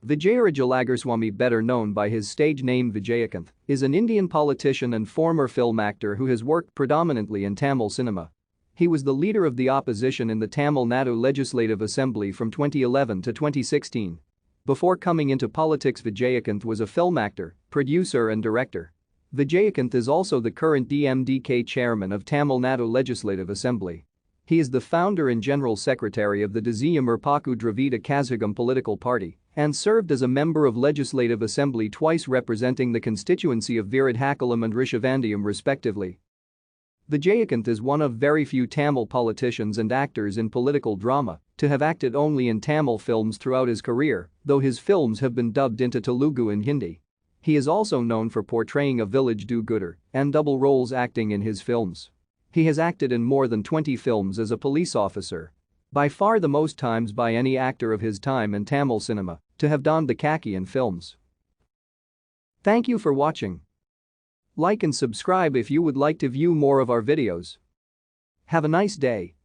Vijayaraj Alagarswami, better known by his stage name Vijayakanth, is an Indian politician and former film actor who has worked predominantly in Tamil cinema. He was the leader of the opposition in the Tamil Nadu Legislative Assembly from 2011 to 2016. Before coming into politics, Vijayakanth was a film actor, producer and director. Vijayakanth is also the current DMDK chairman of Tamil Nadu Legislative Assembly. He is the founder and general secretary of the Desiya Murpokku Dravida Kazhagam political party and served as a member of Legislative Assembly twice, representing the constituency of Virudhacalam and Rishivandiyam respectively. Vijayakanth is one of very few Tamil politicians and actors in political drama to have acted only in Tamil films throughout his career, though his films have been dubbed into Telugu and Hindi. He is also known for portraying a village do-gooder and double roles acting in his films. He has acted in more than 20 films as a police officer. By far the most times by any actor of his time in Tamil cinema to have donned the khaki in films. Thank you for watching. Like and subscribe if you would like to view more of our videos. Have a nice day.